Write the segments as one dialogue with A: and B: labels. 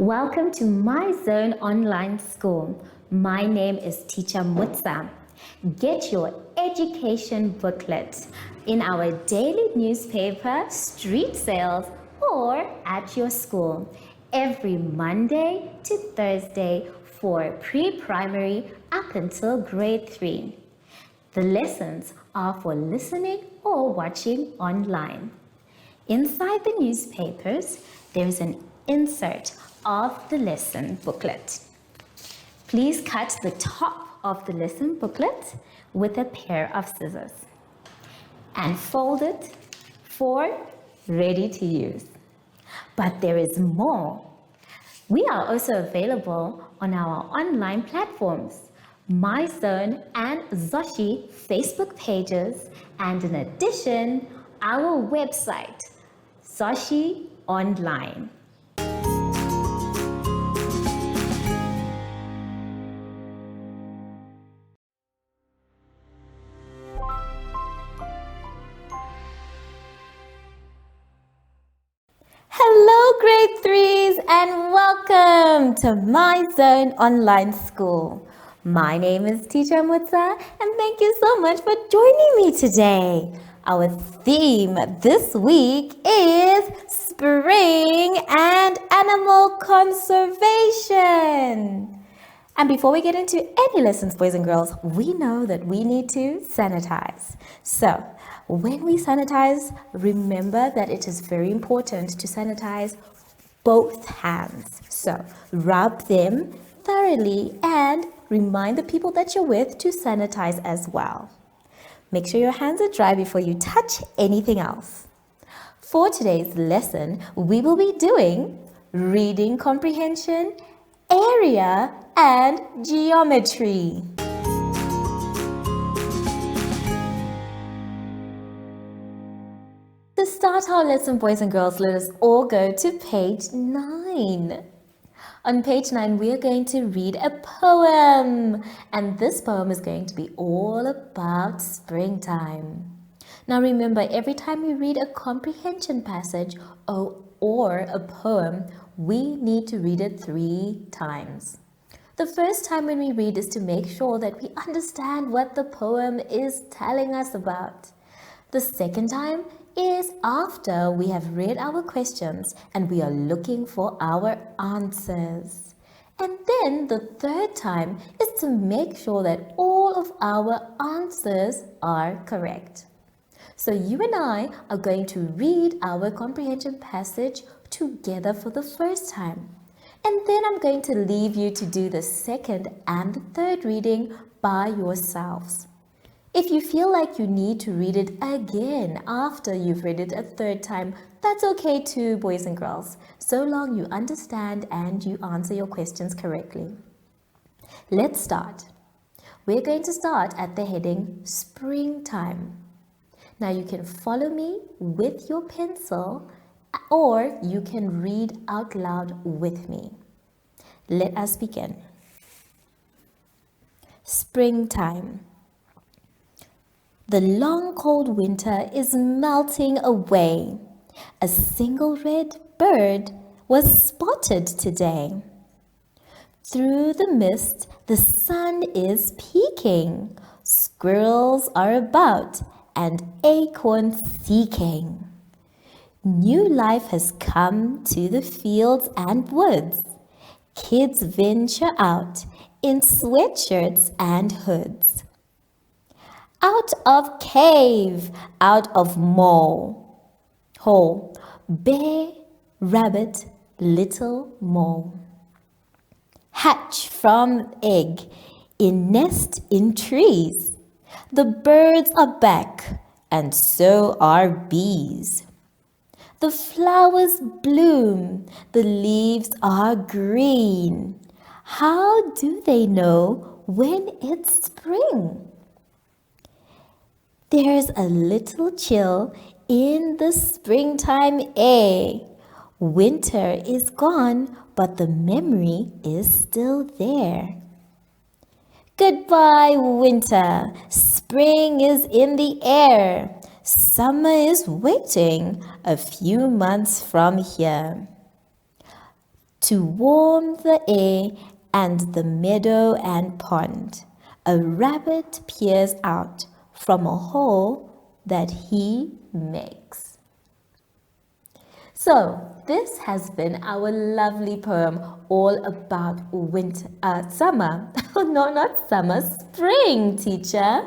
A: Welcome to My Zone Online School. My name is Teacher Mutsa. Get your education booklet in our daily newspaper, street sales, or at your school every Monday to Thursday for pre-primary up until grade 3. The lessons are for listening or watching online. Inside the newspapers, there is an insert of the lesson booklet. Please cut the top of the lesson booklet with a pair of scissors and fold it for ready to use. But there is more. We are also available on our online platforms, MyZone and Zoshi Facebook pages, and in addition, our website, Zoshi Online. Hello grade 3s and welcome to My Zone Online School. My name is Teacher Mutsa and thank you so much for joining me today. Our theme this week is spring and animal conservation. And before we get into any lessons, boys and girls, we know that we need to sanitize. So, when we sanitize, remember that it is very important to sanitize both hands. So, rub them thoroughly and remind the people that you're with to sanitize as well. Make sure your hands are dry before you touch anything else. For today's lesson, we will be doing reading comprehension, area, and geometry. To start our lesson, boys and girls, let us all go to page 9. On page 9, we are going to read a poem, and this poem is going to be all about springtime. Now remember, every time we read a comprehension passage or a poem, we need to read it 3 times. The first time when we read is to make sure that we understand what the poem is telling us about. The second time is after we have read our questions and we are looking for our answers. And then the third time is to make sure that all of our answers are correct. So you and I are going to read our comprehension passage together for the first time. And then I'm going to leave you to do the second and the third reading by yourselves. If you feel like you need to read it again after you've read it a third time, that's okay too, boys and girls, so long you understand and you answer your questions correctly. Let's start. We're going to start at the heading Springtime. Now you can follow me with your pencil or you can read out loud with me. Let us begin. Springtime. The long cold winter is melting away. A single red bird was spotted today. Through the mist, the sun is peeking. Squirrels are about and acorns seeking. New life has come to the fields and woods. Kids venture out in sweatshirts and hoods. Out of cave, out of hole, bear, rabbit, little mole. Hatch from egg, in nest in trees. The birds are back, and so are bees. The flowers bloom, the leaves are green. How do they know when it's spring? There's a little chill in the springtime air. Winter is gone, but the memory is still there. Goodbye, winter. Spring is in the air. Summer is waiting a few months from here. to warm the air and the meadow and pond. A rabbit peers out from a hole that he makes. So, this has been our lovely poem all about summer. No, not summer, spring, teacher.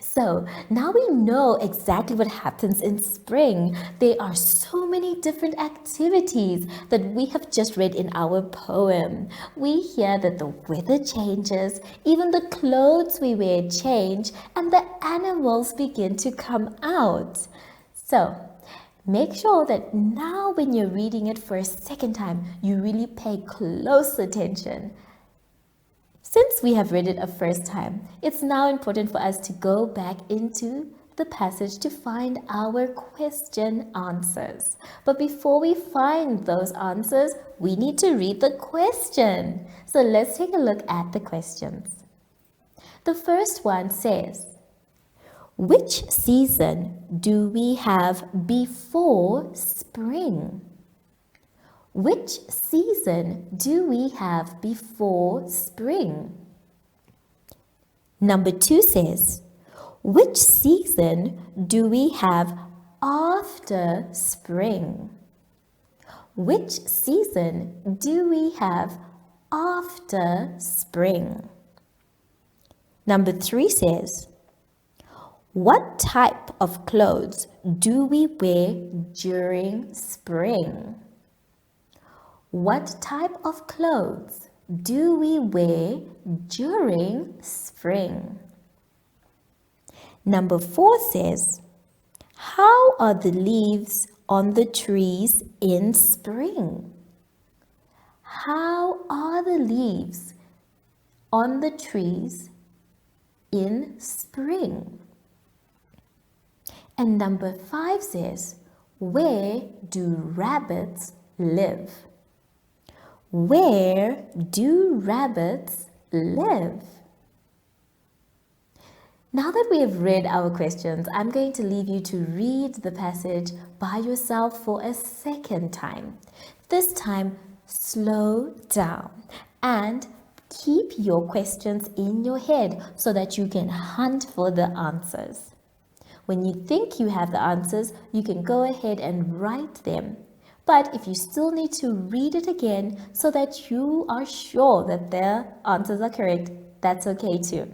A: So now we know exactly what happens in spring. There are so many different activities that we have just read in our poem. We hear that the weather changes, even the clothes we wear change, and the animals begin to come out. So make sure that now when you're reading it for a second time, you really pay close attention. Since we have read it a first time, it's now important for us to go back into the passage to find our question answers. But before we find those answers, we need to read the question. So let's take a look at the questions. The first one says, which season do we have before spring? Which season do we have before spring? Number 2 says, which season do we have after spring? Which season do we have after spring? Number 3 says, what type of clothes do we wear during spring? What type of clothes do we wear during spring? Number 4 says, how are the leaves on the trees in spring? How are the leaves on the trees in spring? And number 5 says, where do rabbits live? Where do rabbits live? Now that we have read our questions, I'm going to leave you to read the passage by yourself for a second time. This time, slow down and keep your questions in your head so that you can hunt for the answers. When you think you have the answers, you can go ahead and write them. But if you still need to read it again so that you are sure that the answers are correct, that's okay too.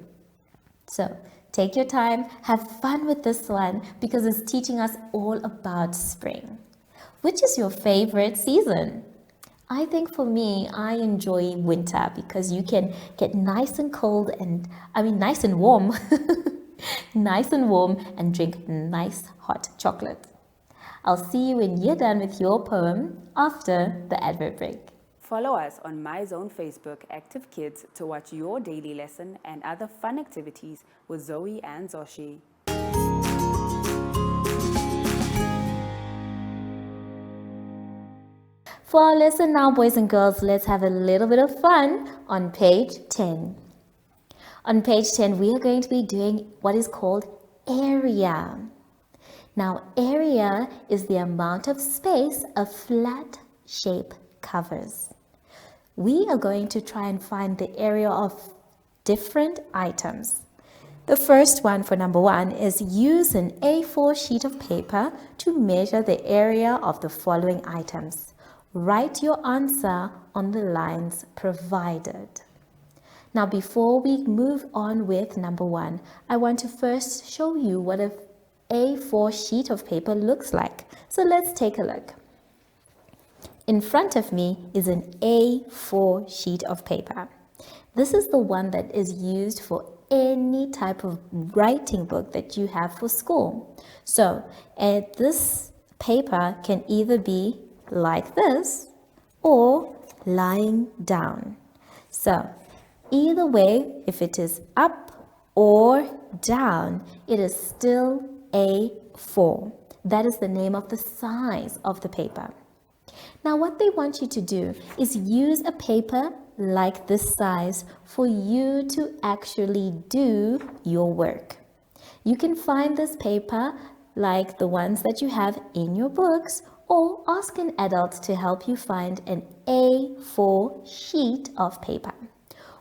A: So take your time, have fun with this one because it's teaching us all about spring. Which is your favorite season? I think for me, I enjoy winter because you can get nice and cold and, nice and warm. Nice and warm and drink nice hot chocolate. I'll see you when you're done with your poem after the advert break.
B: Follow us on My Zone Facebook Active Kids to watch your daily lesson and other fun activities with Zoe and Zoshi.
A: For our lesson now, boys and girls, let's have a little bit of fun on page 10. On page 10, we are going to be doing what is called area. Now, area is the amount of space a flat shape covers. We are going to try and find the area of different items. The first one for number 1 is use an A4 sheet of paper to measure the area of the following items. Write your answer on the lines provided. Now, before we move on with number 1, I want to first show you what an A4 sheet of paper looks like. So let's take a look. In front of me is an A4 sheet of paper. This is the one that is used for any type of writing book that you have for school. So this paper can either be like this or lying down. So either way, if it is up or down, it is still A4. That is the name of the size of the paper. Now what they want you to do is use a paper like this size for you to actually do your work. You can find this paper like the ones that you have in your books, or ask an adult to help you find an A4 sheet of paper.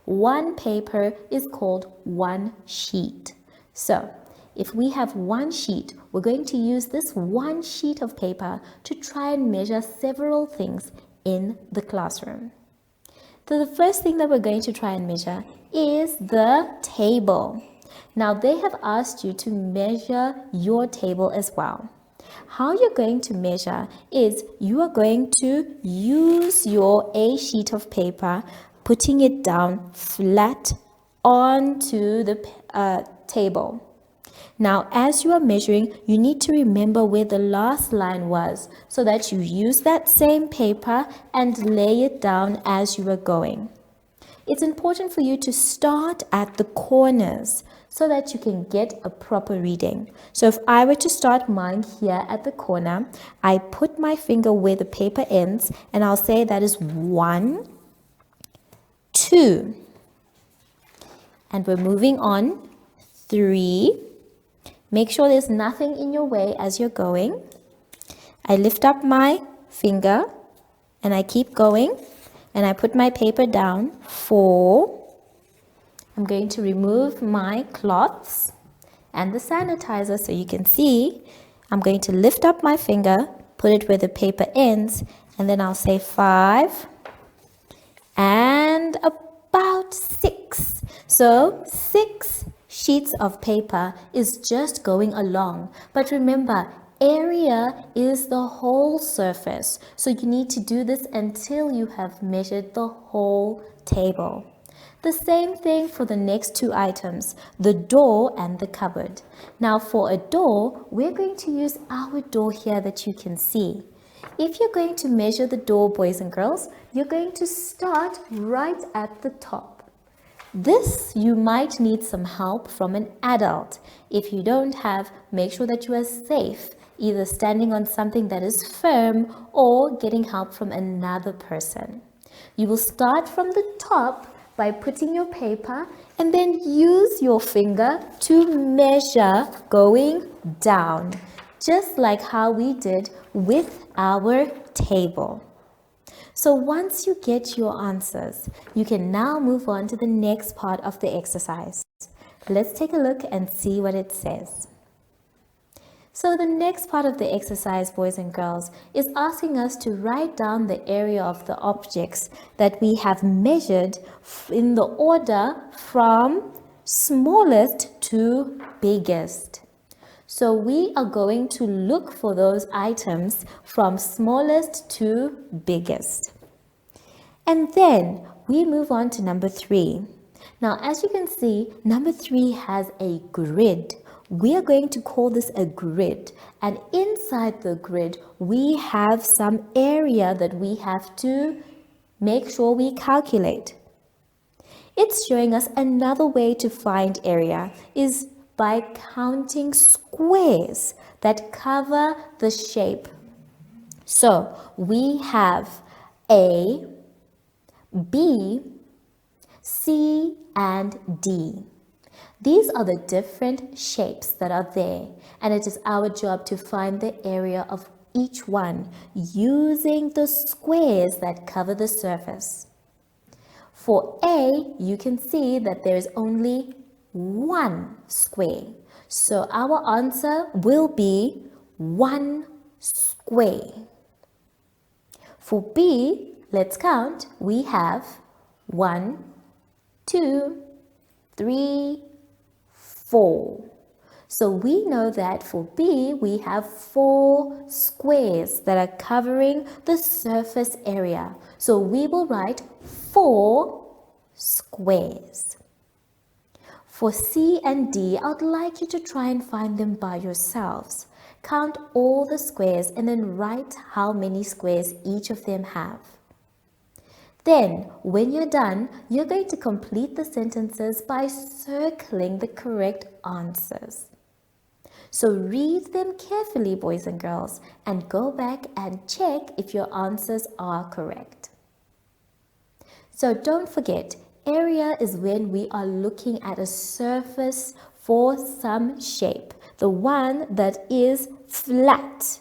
A: One paper is called one sheet. So, if we have one sheet, we're going to use this one sheet of paper to try and measure several things in the classroom. So the first thing that we're going to try and measure is the table. Now they have asked you to measure your table as well. How you're going to measure is you are going to use your A sheet of paper, putting it down flat onto the table. Now, as you are measuring, you need to remember where the last line was so that you use that same paper and lay it down as you are going. It's important for you to start at the corners so that you can get a proper reading. So if I were to start mine here at the corner, I put my finger where the paper ends and I'll say that is 1, 2. And we're moving on, 3. Make sure there's nothing in your way as you're going. I lift up my finger and I keep going and I put my paper down, 4. I'm going to remove my cloths and the sanitizer so you can see. I'm going to lift up my finger, put it where the paper ends, and then I'll say 5 and about 6. So 6 sheets of paper is just going along. But remember, area is the whole surface. So you need to do this until you have measured the whole table. The same thing for the next 2 items, the door and the cupboard. Now for a door, we're going to use our door here that you can see. If you're going to measure the door, boys and girls, you're going to start right at the top. This, you might need some help from an adult. If you don't have, make sure that you are safe, either standing on something that is firm or getting help from another person. You will start from the top by putting your paper and then use your finger to measure going down, just like how we did with our table. So once you get your answers, you can now move on to the next part of the exercise. Let's take a look and see what it says. So the next part of the exercise, boys and girls, is asking us to write down the area of the objects that we have measured in the order from smallest to biggest. So we are going to look for those items from smallest to biggest. And then we move on to number 3. Now, as you can see, number 3 has a grid. We are going to call this a grid. And inside the grid, we have some area that we have to make sure we calculate. It's showing us another way to find area is by counting squares that cover the shape. So we have A, B, C, and D. These are the different shapes that are there, and it is our job to find the area of each one using the squares that cover the surface. For A, you can see that there is only 1 square. So our answer will be 1 square. For B, let's count. We have 1, 2, 3, 4. So we know that for B, we have 4 squares that are covering the surface area. So we will write 4 squares. For C and D, I would like you to try and find them by yourselves. Count all the squares and then write how many squares each of them have. Then, when you're done, you're going to complete the sentences by circling the correct answers. So read them carefully, boys and girls, and go back and check if your answers are correct. So don't forget, area is when we are looking at a surface for some shape, the one that is flat.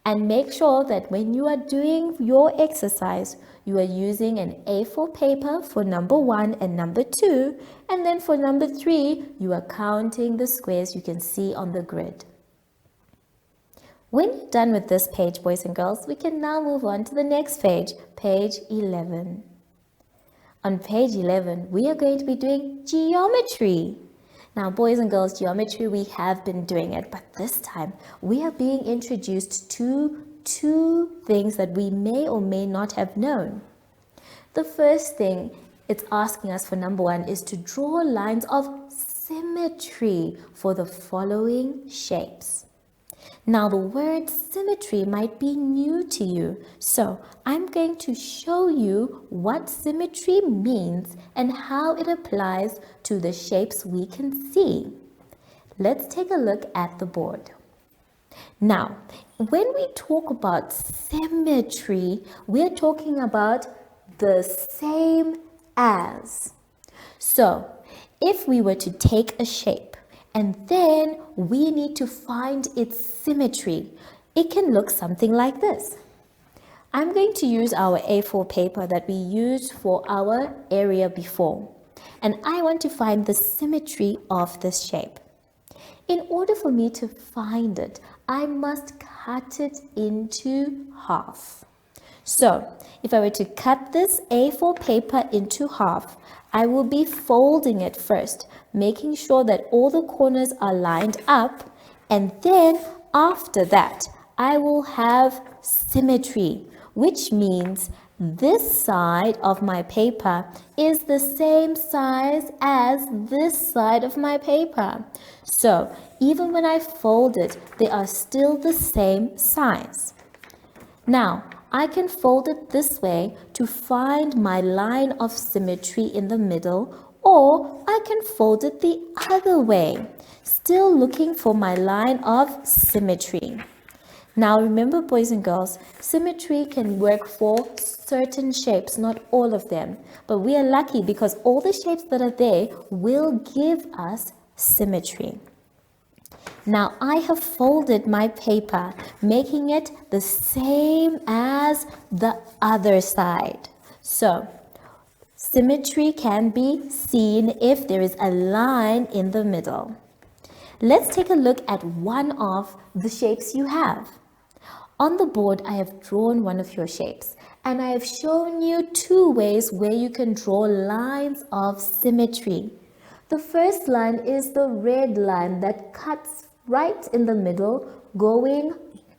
A: And make sure that when you are doing your exercise, you are using an A4 paper for number 1 and number 2. And then for number 3, you are counting the squares you can see on the grid. When you're done with this page, boys and girls, we can now move on to the next page, page 11. On page 11, we are going to be doing geometry. Now, boys and girls, geometry, we have been doing it, but this time we are being introduced to two things that we may or may not have known. The first thing it's asking us for number 1 is to draw lines of symmetry for the following shapes. Now, the word symmetry might be new to you, so I'm going to show you what symmetry means and how it applies to the shapes we can see. Let's take a look at the board. Now, when we talk about symmetry, we're talking about the same as. So, if we were to take a shape, and then we need to find its symmetry, it can look something like this. I'm going to use our A4 paper that we used for our area before, and I want to find the symmetry of this shape. In order for me to find it, I must cut it into half. So, if I were to cut this A4 paper into half, I will be folding it first, making sure that all the corners are lined up, and then after that, I will have symmetry, which means this side of my paper is the same size as this side of my paper. So, even when I fold it, they are still the same size. Now, I can fold it this way to find my line of symmetry in the middle, or I can fold it the other way, still looking for my line of symmetry. Now remember, boys and girls, symmetry can work for certain shapes, not all of them. But we are lucky because all the shapes that are there will give us symmetry. Now I have folded my paper, making it the same as the other side. So, symmetry can be seen if there is a line in the middle. Let's take a look at one of the shapes you have. On the board, I have drawn one of your shapes, and I have shown you two ways where you can draw lines of symmetry. The first line is the red line that cuts right in the middle, going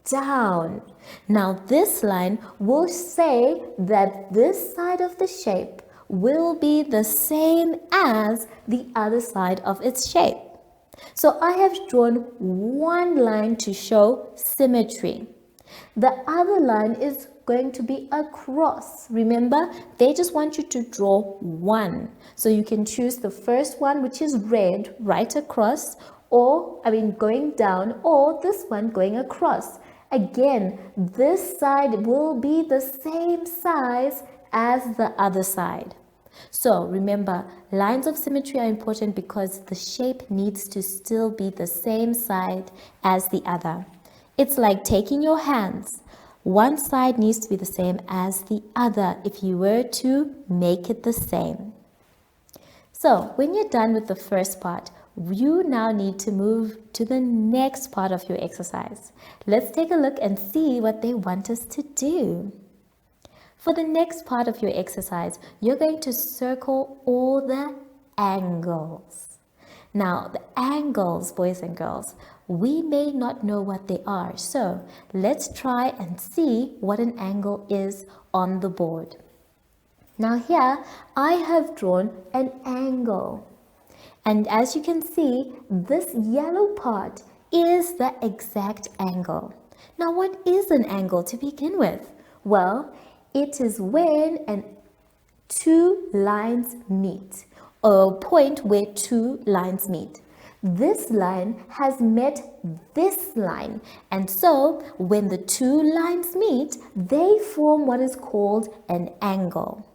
A: down. Now this line will say that this side of the shape will be the same as the other side of its shape. So I have drawn one line to show symmetry. The other line is going to be a cross. Remember, they just want you to draw one. So you can choose the first one, which is red, right across, going down, or this one going across. Again, this side will be the same size as the other side. So remember, lines of symmetry are important because the shape needs to still be the same side as the other. It's like taking your hands. One side needs to be the same as the other if you were to make it the same. So when you're done with the first part, you now need to move to the next part of your exercise. Let's take a look and see what they want us to do. For the next part of your exercise, you're going to circle all the angles. Now, the angles, boys and girls, we may not know what they are. So let's try and see what an angle is on the board. Now here, I have drawn an angle. And as you can see, this yellow part is the exact angle. Now, what is an angle to begin with? Well, it is when two lines meet, or a point where two lines meet. This line has met this line, and so when the two lines meet, they form what is called an angle.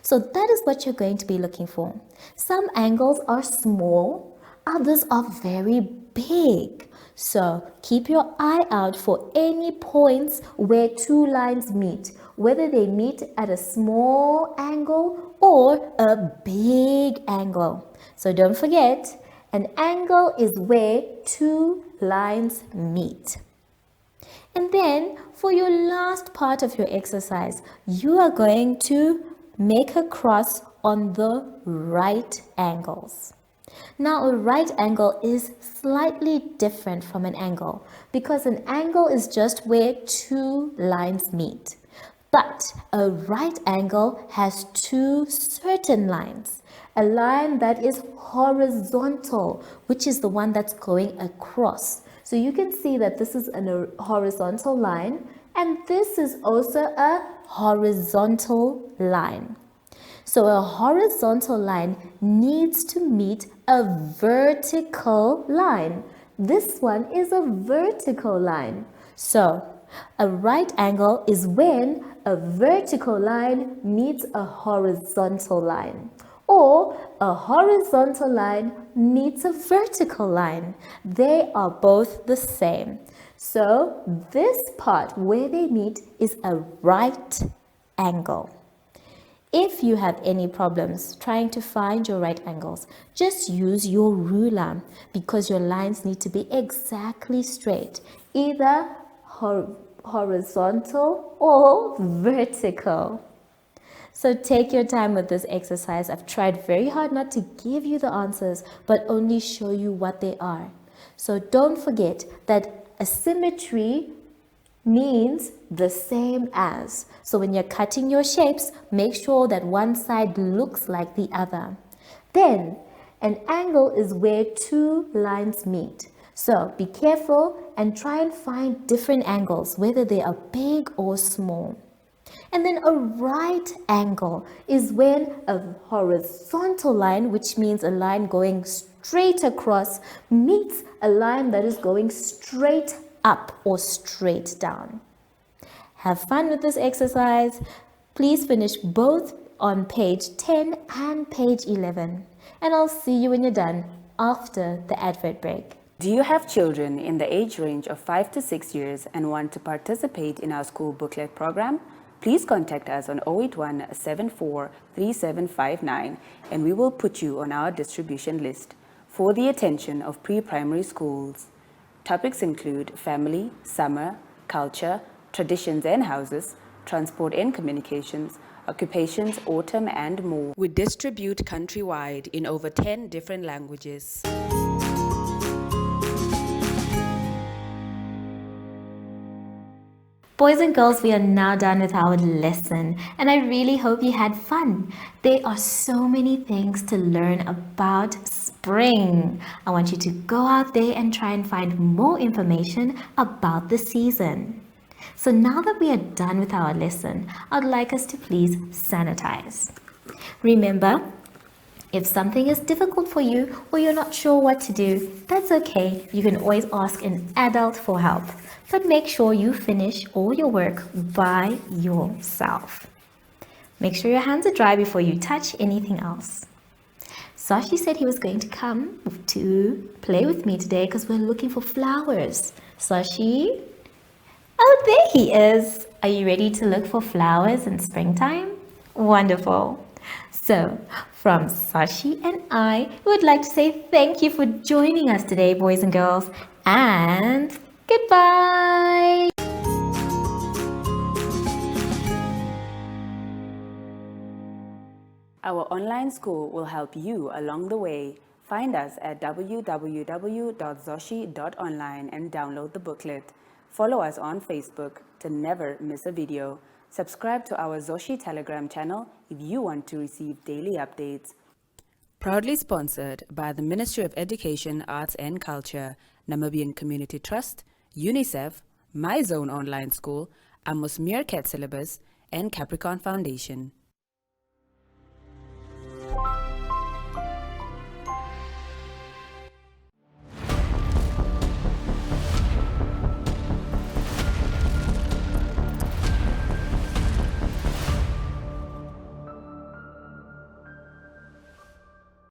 A: So that is what you're going to be looking for. Some angles are small, others are very big. So keep your eye out for any points where two lines meet, whether they meet at a small angle or a big angle. So don't forget, an angle is where two lines meet. And then for your last part of your exercise, you are going to make a cross on the right angles. Now, a right angle is slightly different from an angle because an angle is just where two lines meet. But a right angle has two certain lines. A line that is horizontal, which is the one that's going across. So you can see that this is a horizontal line, and this is also a horizontal line. So a horizontal line needs to meet a vertical line. This one is a vertical line. So a right angle is when a vertical line meets a horizontal line, or a horizontal line meets a vertical line. They are both the same. So this part where they meet is a right angle. If you have any problems trying to find your right angles, just use your ruler because your lines need to be exactly straight, either horizontal or vertical. So take your time with this exercise. I've tried very hard not to give you the answers, but only show you what they are. So don't forget that a symmetry means the same as. So when you're cutting your shapes, make sure that one side looks like the other. Then an angle is where two lines meet. So be careful and try and find different angles, whether they are big or small. And then a right angle is when a horizontal line, which means a line going straight across, meets a line that is going straight up or straight down. Have fun with this exercise. Please finish both on page 10 and page 11. And I'll see you when you're done after the advert break.
B: Do you have children in the age range of 5 to 6 years and want to participate in our school booklet program? Please contact us on 081 74 3759 and we will put you on our distribution list for the attention of pre-primary schools. Topics include family, summer, culture, traditions and houses, transport and communications, occupations, autumn, and more. We distribute countrywide in over 10 different languages.
A: Boys and girls, we are now done with our lesson, and I really hope you had fun. There are so many things to learn about spring. I want you to go out there and try and find more information about the season. So now that we are done with our lesson, I'd like us to please sanitize. Remember, if something is difficult for you or you're not sure what to do, that's okay. You can always ask an adult for help. But make sure you finish all your work by yourself. Make sure your hands are dry before you touch anything else. Sashi said he was going to come to play with me today because we're looking for flowers. Sashi? Oh, there he is. Are you ready to look for flowers in springtime? Wonderful. So, from Sashi and I would like to say thank you for joining us today, boys and girls, and goodbye.
B: Our online school will help you along the way. Find us at www.zoshi.online and download the booklet. Follow us on Facebook to never miss a video. Subscribe to our Zoshi Telegram channel if you want to receive daily updates. Proudly sponsored by the Ministry of Education, Arts and Culture, Namibian Community Trust, UNICEF, My Zone Online School, Amos Meerkat Syllabus, and Capricorn Foundation.